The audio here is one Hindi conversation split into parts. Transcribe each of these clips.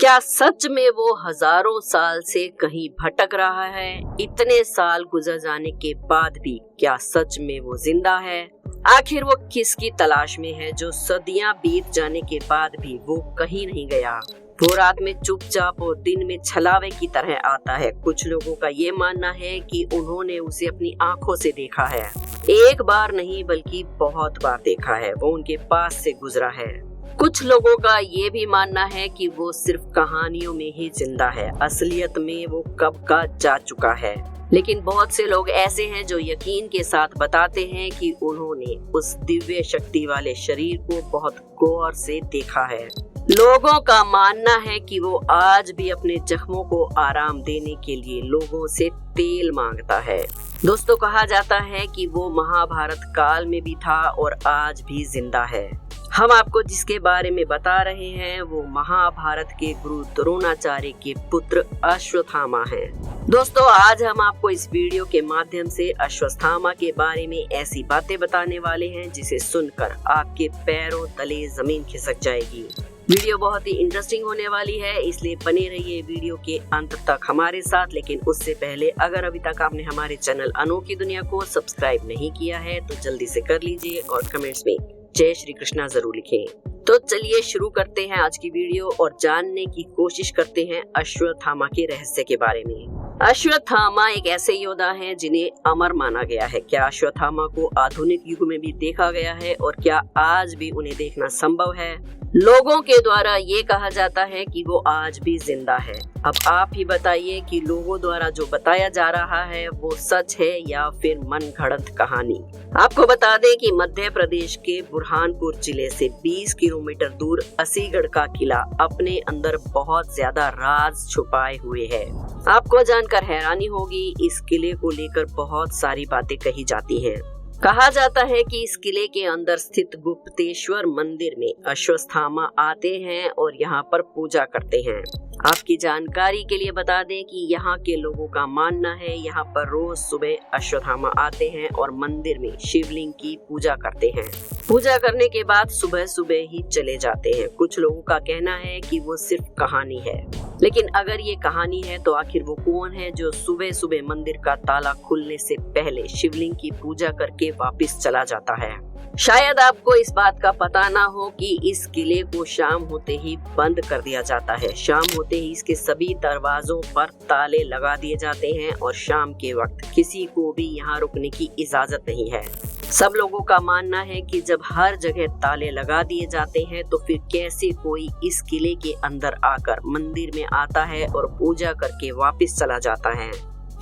क्या सच में वो हजारों साल से कहीं भटक रहा है? इतने साल गुजर जाने के बाद भी क्या सच में वो जिंदा है? आखिर वो किसकी तलाश में है जो सदियां बीत जाने के बाद भी वो कहीं नहीं गया? वो रात में चुपचाप और दिन में छलावे की तरह आता है। कुछ लोगों का ये मानना है कि उन्होंने उसे अपनी आंखों से देखा है। एक बार नहीं बल्कि बहुत बार देखा है। वो उनके पास से गुजरा है। कुछ लोगों का ये भी मानना है कि वो सिर्फ कहानियों में ही जिंदा है, असलियत में वो कब का जा चुका है। लेकिन बहुत से लोग ऐसे हैं जो यकीन के साथ बताते हैं कि उन्होंने उस दिव्य शक्ति वाले शरीर को बहुत गौर से देखा है। लोगों का मानना है कि वो आज भी अपने जख्मों को आराम देने के लिए लोगों से तेल मांगता है। दोस्तों, कहा जाता है कि वो महाभारत काल में भी था और आज भी जिंदा है। हम आपको जिसके बारे में बता रहे हैं वो महाभारत के गुरु द्रोणाचार्य के पुत्र अश्वत्थामा हैं। दोस्तों, आज हम आपको इस वीडियो के माध्यम से अश्वत्थामा के बारे में ऐसी बातें बताने वाले हैं जिसे सुनकर आपके पैरों तले जमीन खिसक जाएगी। वीडियो बहुत ही इंटरेस्टिंग होने वाली है, इसलिए बने रहिए वीडियो के अंत तक हमारे साथ। लेकिन उससे पहले अगर अभी तक आपने हमारे चैनल अनोखी दुनिया को सब्सक्राइब नहीं किया है तो जल्दी से कर लीजिए और कमेंट्स में जय श्री कृष्णा जरूर लिखें। तो चलिए शुरू करते हैं आज की वीडियो और जानने की कोशिश करते हैं अश्वत्थामा के रहस्य के बारे में। अश्वत्थामा एक ऐसे योद्धा हैं जिन्हें अमर माना गया है। क्या अश्वत्थामा को आधुनिक युग में भी देखा गया है और क्या आज भी उन्हें देखना संभव है? लोगों के द्वारा ये कहा जाता है कि वो आज भी जिंदा है। अब आप ही बताइए कि लोगों द्वारा जो बताया जा रहा है वो सच है या फिर मनगढ़ंत कहानी। आपको बता दें कि मध्य प्रदेश के बुरहानपुर जिले से 20 किलोमीटर दूर असीगढ़ का किला अपने अंदर बहुत ज्यादा राज छुपाए हुए है। आपको जानकर हैरानी होगी, इस किले को लेकर बहुत सारी बातें कही जाती हैं। कहा जाता है कि इस किले के अंदर स्थित गुप्तेश्वर मंदिर में अश्वत्थामा आते हैं और यहाँ पर पूजा करते हैं। आपकी जानकारी के लिए बता दें कि यहाँ के लोगों का मानना है यहाँ पर रोज सुबह अश्वत्थामा आते हैं और मंदिर में शिवलिंग की पूजा करते हैं। पूजा करने के बाद सुबह सुबह ही चले जाते हैं। कुछ लोगों का कहना है कि वो सिर्फ कहानी है, लेकिन अगर ये कहानी है तो आखिर वो कौन है जो सुबह सुबह मंदिर का ताला खुलने से पहले शिवलिंग की पूजा करके वापस चला जाता है? शायद आपको इस बात का पता ना हो कि इस किले को शाम होते ही बंद कर दिया जाता है। शाम होते ही इसके सभी दरवाजों पर ताले लगा दिए जाते हैं और शाम के वक्त किसी को भी यहाँ रुकने की इजाजत नहीं है। सब लोगों का मानना है कि जब हर जगह ताले लगा दिए जाते हैं तो फिर कैसे कोई इस किले के अंदर आकर मंदिर में आता है और पूजा करके वापस चला जाता है।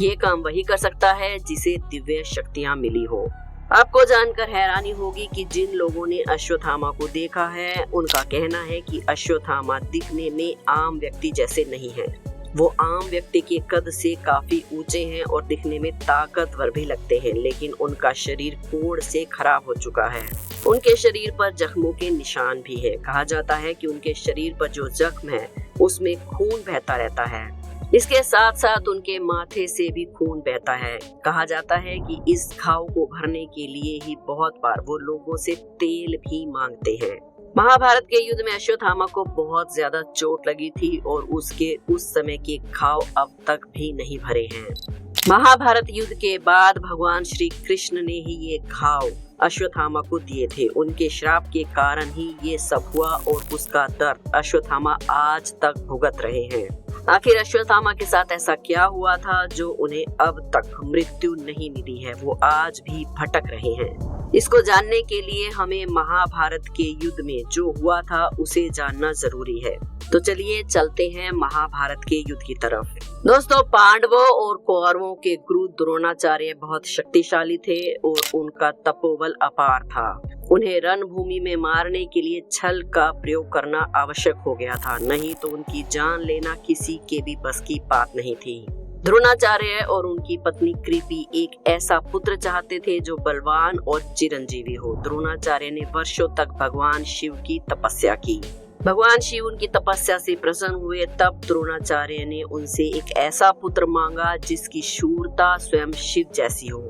ये काम वही कर सकता है जिसे दिव्य शक्तियाँ मिली हो। आपको जानकर हैरानी होगी कि जिन लोगों ने अश्वत्थामा को देखा है उनका कहना है कि अश्वत्थामा दिखने में आम व्यक्ति जैसे नहीं है। वो आम व्यक्ति के कद से काफी ऊंचे हैं और दिखने में ताकतवर भी लगते हैं, लेकिन उनका शरीर कोढ़ से खराब हो चुका है। उनके शरीर पर जख्मों के निशान भी है। कहा जाता है कि उनके शरीर पर जो जख्म है उसमें खून बहता रहता है। इसके साथ साथ उनके माथे से भी खून बहता है। कहा जाता है कि इस घाव को भरने के लिए ही बहुत बार वो लोगों से तेल भी मांगते हैं। महाभारत के युद्ध में अश्वत्थामा को बहुत ज्यादा चोट लगी थी और उसके उस समय के घाव अब तक भी नहीं भरे हैं। महाभारत युद्ध के बाद भगवान श्री कृष्ण ने ही ये घाव अश्वत्थामा को दिए थे। उनके श्राप के कारण ही ये सब हुआ और उसका दर्द अश्वत्थामा आज तक भुगत रहे हैं। आखिर अश्वत्थामा के साथ ऐसा क्या हुआ था जो उन्हें अब तक मृत्यु नहीं मिली है? वो आज भी भटक रहे हैं। इसको जानने के लिए हमें महाभारत के युद्ध में जो हुआ था उसे जानना जरूरी है। तो चलिए चलते हैं महाभारत के युद्ध की तरफ। दोस्तों, पांडवों और कौरवों के गुरु द्रोणाचार्य बहुत शक्तिशाली थे और उनका तपोबल अपार था। उन्हें रणभूमि में मारने के लिए छल का प्रयोग करना आवश्यक हो गया था, नहीं तो उनकी जान लेना किसी के भी बस की बात नहीं थी। द्रोणाचार्य और उनकी पत्नी कृपि एक ऐसा पुत्र चाहते थे जो बलवान और चिरंजीवी हो। द्रोणाचार्य ने वर्षों तक भगवान शिव की तपस्या की। भगवान शिव उनकी तपस्या से प्रसन्न हुए। तब द्रोणाचार्य ने उनसे एक ऐसा पुत्र मांगा जिसकी शूरता स्वयं शिव जैसी हो।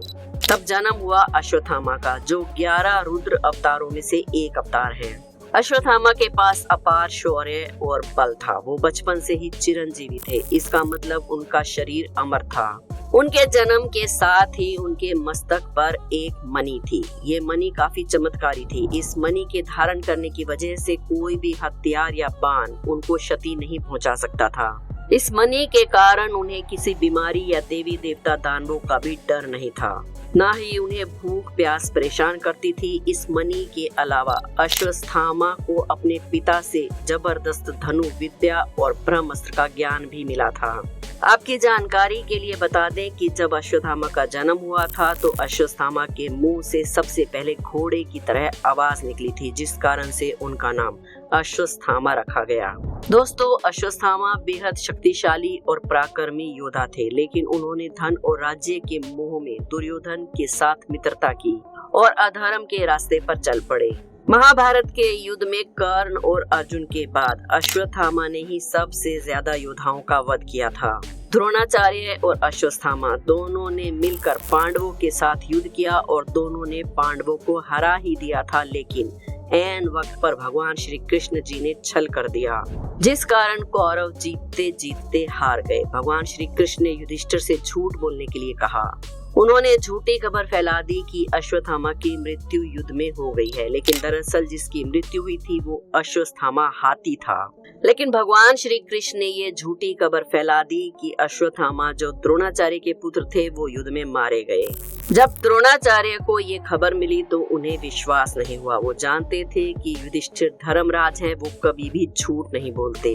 तब जन्म हुआ अश्वत्थामा का, जो 11 रुद्र अवतारों में से एक अवतार है। अश्वत्थामा के पास अपार शौर्य और बल था। वो बचपन से ही चिरंजीवी थे, इसका मतलब उनका शरीर अमर था। उनके जन्म के साथ ही उनके मस्तक पर एक मणि थी। ये मणि काफी चमत्कारी थी। इस मणि के धारण करने की वजह से कोई भी हथियार या बाण उनको क्षति नहीं पहुंचा सकता था। इस मणि के कारण उन्हें किसी बीमारी या देवी देवता दानवों का भी डर नहीं था, न ही उन्हें भूख प्यास परेशान करती थी। इस मणि के अलावा अश्वत्थामा को अपने पिता से जबरदस्त धनु विद्या और ब्रह्मास्त्र का ज्ञान भी मिला था। आपकी जानकारी के लिए बता दें कि जब अश्वत्थामा का जन्म हुआ था तो अश्वत्थामा के मुंह से सबसे पहले घोड़े की तरह आवाज निकली थी, जिस कारण से उनका नाम अश्वत्थामा रखा गया। दोस्तों, अश्वत्थामा बेहद शक्तिशाली और पराक्रमी योद्धा थे, लेकिन उन्होंने धन और राज्य के मोह में दुर्योधन के साथ मित्रता की और अधर्म के रास्ते पर चल पड़े। महाभारत के युद्ध में कर्ण और अर्जुन के बाद अश्वत्थामा ने ही सबसे ज्यादा योद्धाओं का वध किया था। द्रोणाचार्य और अश्वत्थामा दोनों ने मिलकर पांडवों के साथ युद्ध किया और दोनों ने पांडवों को हरा ही दिया था, लेकिन ऐन वक्त पर भगवान श्री कृष्ण जी ने छल कर दिया, जिस कारण कौरव जीतते जीतते हार गए। भगवान श्री कृष्ण ने युधिष्ठिर से झूठ बोलने के लिए कहा। उन्होंने झूठी खबर फैला दी कि अश्वत्थामा की मृत्यु युद्ध में हो गई है, लेकिन दरअसल जिसकी मृत्यु हुई थी वो अश्वत्थामा हाथी था। लेकिन भगवान श्री कृष्ण ने ये झूठी खबर फैला दी कि अश्वत्थामा जो द्रोणाचार्य के पुत्र थे वो युद्ध में मारे गए। जब द्रोणाचार्य को ये खबर मिली तो उन्हें विश्वास नहीं हुआ। वो जानते थे कि युधिष्ठिर धर्मराज हैं, वो कभी भी झूठ नहीं बोलते।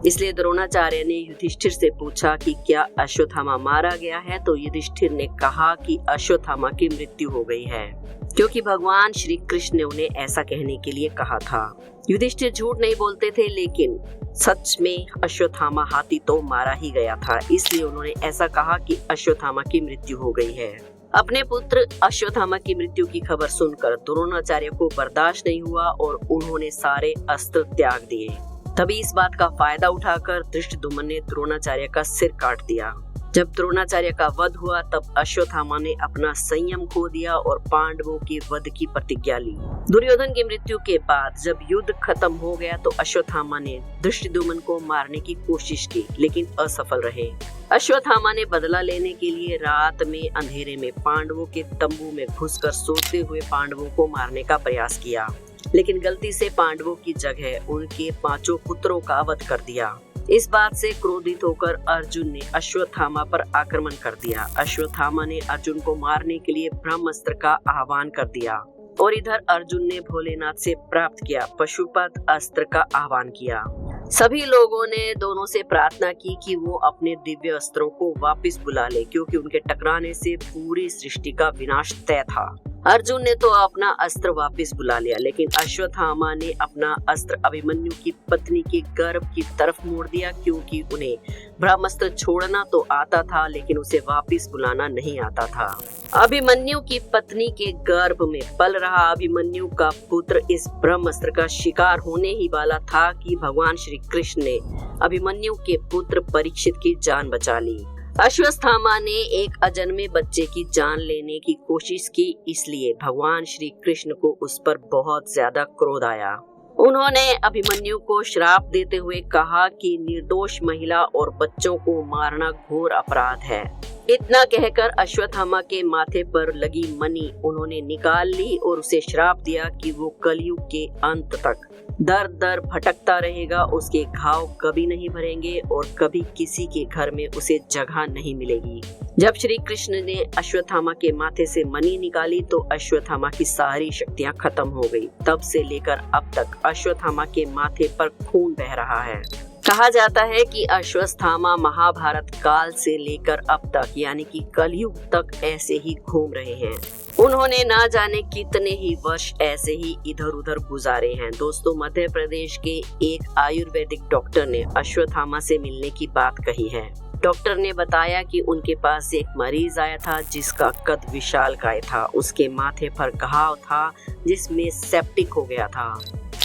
इसलिए द्रोणाचार्य ने युधिष्ठिर से पूछा कि क्या अश्वत्थामा मारा गया है, तो युधिष्ठिर ने कहा कि अश्वत्थामा की मृत्यु हो गई है, क्योंकि भगवान श्री कृष्ण ने उन्हें ऐसा कहने के लिए कहा था। युधिष्ठिर झूठ नहीं बोलते थे, लेकिन सच में अश्वत्थामा हाथी तो मारा ही गया था, इसलिए उन्होंने ऐसा कहा कि अश्वत्थामा की मृत्यु हो गई है। अपने पुत्र अश्वत्थामा की मृत्यु की खबर सुनकर द्रोणाचार्य को बर्दाश्त नहीं हुआ और उन्होंने सारे अस्त्र त्याग दिए। तभी इस बात का फायदा उठाकर धृष्टद्युम्न ने द्रोणाचार्य का सिर काट दिया। जब द्रोणाचार्य का वध हुआ तब अश्वत्थामा ने अपना संयम खो दिया और पांडवों के वध की प्रतिज्ञा ली। दुर्योधन की मृत्यु के बाद जब युद्ध खत्म हो गया तो अश्वत्थामा ने धृष्टद्युम्न को मारने की कोशिश की, लेकिन असफल रहे। अश्वत्थामा ने बदला लेने के लिए रात में अंधेरे में पांडवों के तंबू में घुसकर सोते हुए पांडवों को मारने का प्रयास किया, लेकिन गलती से पांडवों की जगह उनके 5 पुत्रों का वध कर दिया। इस बात से क्रोधित होकर अर्जुन ने अश्वत्थामा पर आक्रमण कर दिया। अश्वत्थामा ने अर्जुन को मारने के लिए ब्रह्मास्त्र का आह्वान कर दिया और इधर अर्जुन ने भोलेनाथ से प्राप्त किया पशुपत अस्त्र का आह्वान किया। सभी लोगों ने दोनों से प्रार्थना की कि वो अपने दिव्य अस्त्रों को वापस बुला ले, क्योंकि उनके टकराने से पूरी सृष्टि का विनाश तय था। अर्जुन ने तो अपना अस्त्र वापस बुला लिया, लेकिन अश्वत्थामा ने अपना अस्त्र अभिमन्यु की पत्नी के गर्भ की तरफ मोड़ दिया, क्योंकि उन्हें ब्रह्मास्त्र छोड़ना तो आता था लेकिन उसे वापस बुलाना नहीं आता था। अभिमन्यु की पत्नी के गर्भ में पल रहा अभिमन्यु का पुत्र इस ब्रह्मास्त्र का शिकार होने ही वाला था कि भगवान श्री कृष्ण ने अभिमन्यु के पुत्र परीक्षित की जान बचा ली। अश्वत्थामा ने एक अजन्मे बच्चे की जान लेने की कोशिश की, इसलिए भगवान श्री कृष्ण को उस पर बहुत ज्यादा क्रोध आया। उन्होंने अभिमन्यु को श्राप देते हुए कहा कि निर्दोष महिला और बच्चों को मारना घोर अपराध है। इतना कहकर अश्वत्थामा के माथे पर लगी मणि उन्होंने निकाल ली और उसे श्राप दिया कि वो कलयुग के अंत तक दर दर भटकता रहेगा, उसके घाव कभी नहीं भरेंगे और कभी किसी के घर में उसे जगह नहीं मिलेगी। जब श्री कृष्ण ने अश्वत्थामा के माथे से मणि निकाली तो अश्वत्थामा की सारी शक्तियां खत्म हो गई। तब से लेकर अब तक अश्वत्थामा के माथे पर खून बह रहा है। कहा जाता है कि अश्वत्थामा महाभारत काल से लेकर अब तक यानी कि कलयुग तक ऐसे ही घूम रहे हैं। उन्होंने ना जाने कितने ही वर्ष ऐसे ही इधर उधर गुजारे हैं। दोस्तों, मध्य प्रदेश के एक आयुर्वेदिक डॉक्टर ने अश्वत्थामा से मिलने की बात कही है। डॉक्टर ने बताया कि उनके पास एक मरीज आया था जिसका कद विशालकाय था। उसके माथे पर घाव था जिसमें सेप्टिक हो गया था।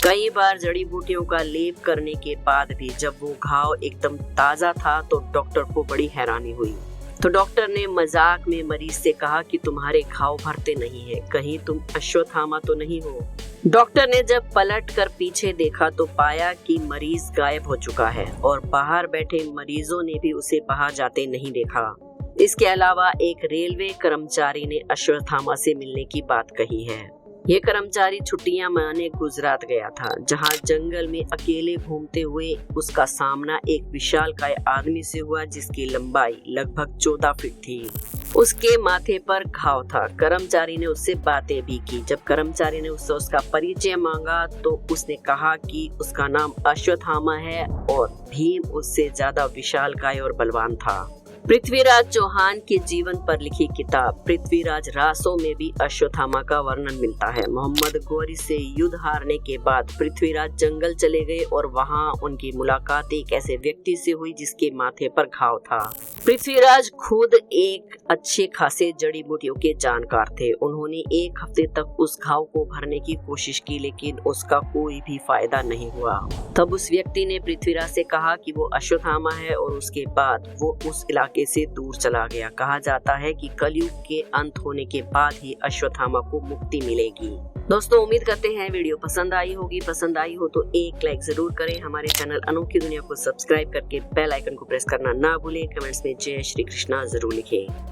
कई बार जड़ी बूटियों का लेप करने के बाद भी जब वो घाव एकदम ताजा था तो डॉक्टर को बड़ी हैरानी हुई। तो डॉक्टर ने मजाक में मरीज से कहा कि तुम्हारे घाव भरते नहीं है, कहीं तुम अश्वत्थामा तो नहीं हो। डॉक्टर ने जब पलट कर पीछे देखा तो पाया कि मरीज गायब हो चुका है और बाहर बैठे मरीजों ने भी उसे बाहर जाते नहीं देखा। इसके अलावा एक रेलवे कर्मचारी ने अश्वत्थामा से मिलने की बात कही है। ये कर्मचारी छुट्टियां मनाने गुजरात गया था, जहां जंगल में अकेले घूमते हुए उसका सामना एक विशालकाय आदमी से हुआ जिसकी लंबाई लगभग 14 फीट थी। उसके माथे पर घाव था। कर्मचारी ने उससे बातें भी की। जब कर्मचारी ने उससे उसका परिचय मांगा तो उसने कहा कि उसका नाम अश्वत्थामा है और भीम उससे ज्यादा विशालकाय और बलवान था। पृथ्वीराज चौहान के जीवन पर लिखी किताब पृथ्वीराज रासो में भी अश्वत्थामा का वर्णन मिलता है। मोहम्मद गौरी से युद्ध हारने के बाद पृथ्वीराज जंगल चले गए और वहां उनकी मुलाकात एक ऐसे व्यक्ति से हुई जिसके माथे पर घाव था। पृथ्वीराज खुद एक अच्छे खासे जड़ी बूटियों के जानकार थे। उन्होंने एक हफ्ते तक उस घाव को भरने की कोशिश की, लेकिन उसका कोई भी फायदा नहीं हुआ। तब उस व्यक्ति ने पृथ्वीराज से कहा कि वो अश्वत्थामा है और उसके बाद वो उस इलाके से दूर चला गया। कहा जाता है कि कलयुग के अंत होने के बाद ही अश्वत्थामा को मुक्ति मिलेगी। दोस्तों, उम्मीद करते हैं वीडियो पसंद आई होगी। पसंद आई हो तो एक लाइक जरूर करें। हमारे चैनल अनोखी दुनिया को सब्सक्राइब करके बेल आइकन को प्रेस करना ना भूलें। कमेंट्स में जय श्री कृष्णा जरूर लिखें।